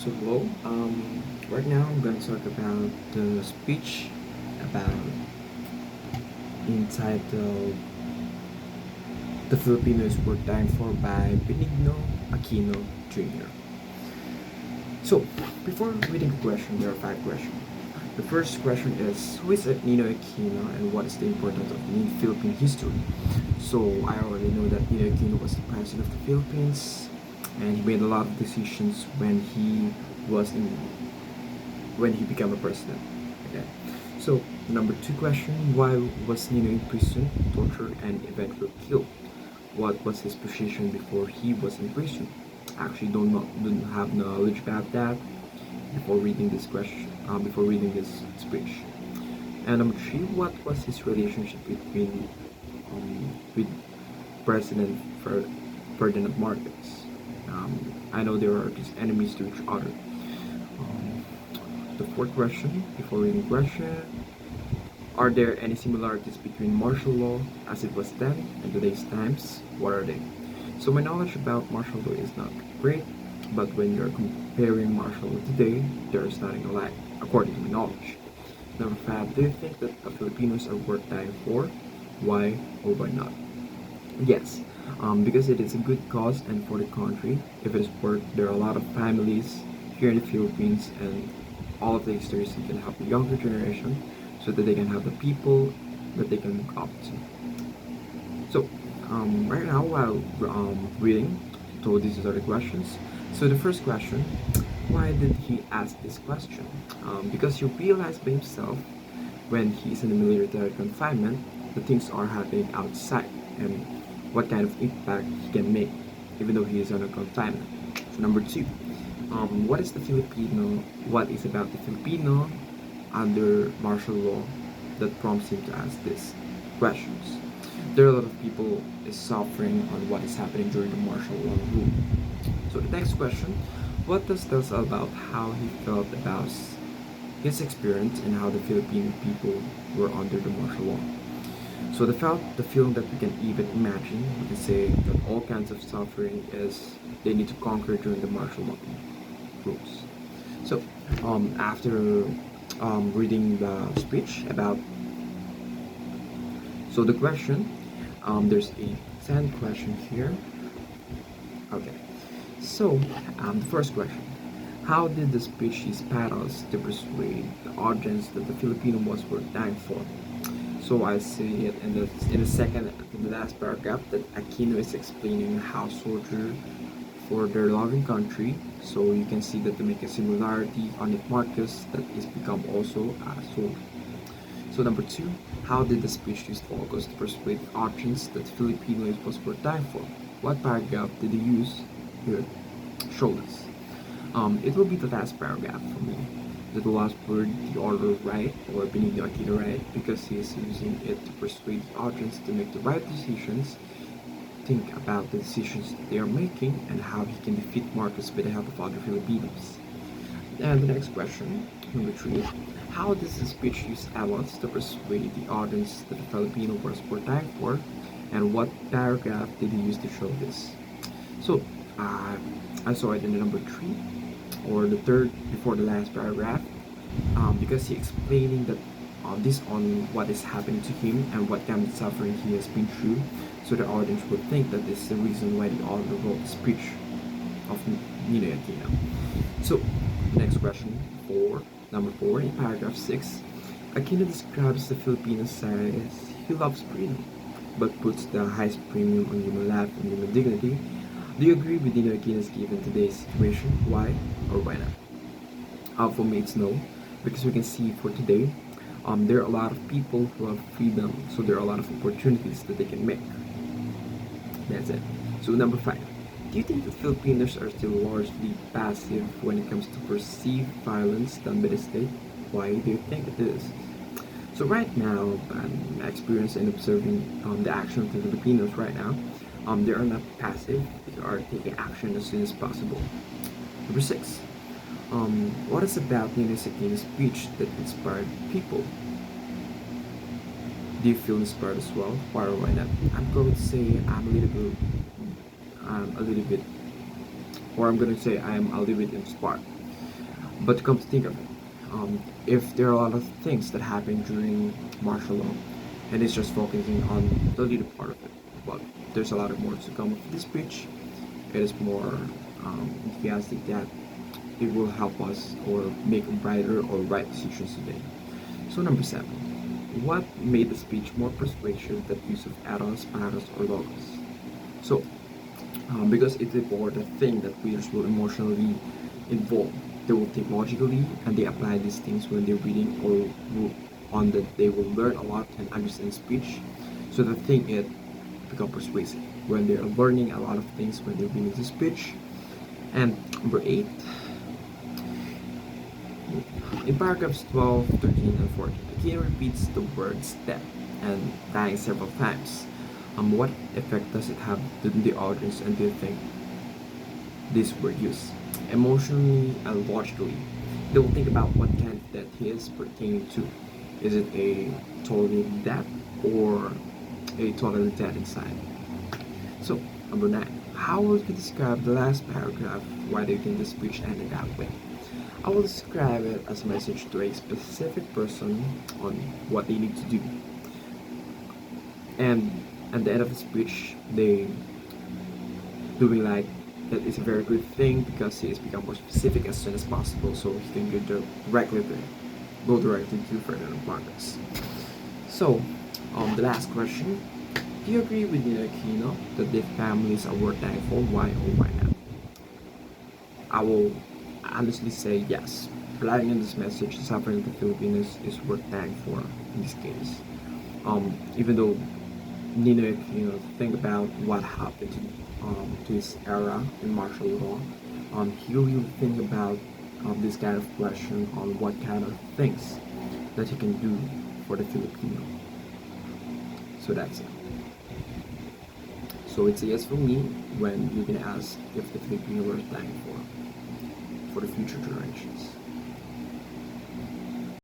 So hello. Right now I'm going to talk about the speech about entitled "The Filipinos Were Dying For" by Benigno Aquino Jr. So before reading the question, there are five questions. The first question is, who is Nino Aquino and what is the importance of in Philippine history? So I already know that Nino Aquino was the president of the Philippines, and he made a lot of decisions was in when he became a president. Okay. So number two question: why was Nino imprisoned, tortured, and eventually killed? What was his position before he was in prison? I actually don't have knowledge about that before reading this question. Before reading this speech. And number three: what was his relationship with President Ferdinand Marcos? I know they are just enemies to each other. Um, the fourth question, before reading question, are there any similarities between martial law as it was then and today's times? What are they? So my knowledge about martial law is not great, but when you're comparing martial law today, there is nothing alike, according to my knowledge. Number five, do you think that the Filipinos are worth dying for? Why or why not? Yes, because it is a good cause and for the country. If it is work, there are a lot of families here in the Philippines and all of the histories that can help the younger generation so that they can have the people that they can look up to. So, right now while reading, so these are the questions. So the first question, why did he ask this question? Because he realized by himself when he's in the military confinement, the things are happening outside and what kind of impact he can make, even though he is under confinement. So number two, what is the Filipino? What is about the Filipino under martial law that prompts him to ask these questions? There are a lot of people is suffering on what is happening during the martial law rule. So the next question, what does tell us about how he felt about his experience and how the Filipino people were under the martial law? So the feeling that we can even imagine, we can say that all kinds of suffering is they need to conquer during the martial law rules. So after reading the speech about, so the question, there's a 10 question here. Okay, so the first question, how did the speech use paddles to persuade the audience that the Filipino was worth dying for? So I see it in the second, in the last paragraph, that Aquino is explaining how soldiers for their loving country. So you can see that they make a similarity on it Marcus that is become also a soldier. So number two, how did the speech use focus to persuade the audience that Filipino was worth dying for? What paragraph did he use here? Show us. It will be the last paragraph for me. The last word, the order right, or beneath the Aquino right, because he is using it to persuade the audience to make the right decisions, think about the decisions that they are making, and how he can defeat Marcos with the help of other Filipinos. And the next question, number three, how does the speech use elements to persuade the audience that the Filipino was worth dying for, and what paragraph did he use to show this? So, I saw it in the number three, or the third before the last paragraph, because he explaining that this on what is happening to him and what kind of suffering he has been through, so the audience would think that this is the reason why the author wrote the speech of Ninoy Aquino. So, next question, number four, in paragraph 6, Aquino describes the Filipino side as he loves freedom, but puts the highest premium on human life and human dignity. Do you agree with Ninoy Aquino's given today's situation? Why or why not? For me, it's no, because we can see for today, there are a lot of people who have freedom, so there are a lot of opportunities that they can make. That's it. So number five, do you think that Filipinos are still largely passive when it comes to perceived violence done by the state? Why do you think it is? So right now, I'm experienced in observing the action of the Filipinos right now. They are not passive; they are taking action as soon as possible. Number six, what is about Ninoy Aquino's speech that inspired people? Do you feel inspired as well? Why or why not? I'm going to say I'm a little bit, or I'm going to say I'm a little bit inspired. But come to think of it, if there are a lot of things that happen during martial law, and it's just focusing on the little part of it, but there's a lot of more to come of this speech. It is more enthusiastic that it will help us or make brighter or right decisions today. So number 7, what made the speech more persuasive than use of add-ons, paras, or logos? So because it's important thing that readers will emotionally involve. They will think logically and they apply these things when they're reading or on that they will learn a lot and understand speech. So the thing it become persuasive when they're learning a lot of things when they're reading the speech. And number 8, in paragraphs 12, 13, and 14, Aquino repeats the word step and dying several times. What effect does it have on the audience, and do you think this word used? Emotionally and logically, they will think about what kind of death he is pertaining to. Is it a totally death or a totally dead inside? So, number 9, how would you describe the last paragraph? Why do you think the speech ended that way? I will describe it as a message to a specific person on what they need to do. And at the end of the speech, they doing like that is a very good thing because he has become more specific as soon as possible so he can go directly to further progress. So, the last question. Do you agree with Nina Aquino that their families are worth dying for? Why or why not? I will honestly say yes. Relying on this message, the suffering of the Filipinos is worth dying for in this case. Even though Nino Aquino think about what happened to his era in martial law, he will think about this kind of question on what kind of things that he can do for the Filipino. So that's it. So it's a yes for me when you're gonna ask if the Filipino worth dying for the future generations.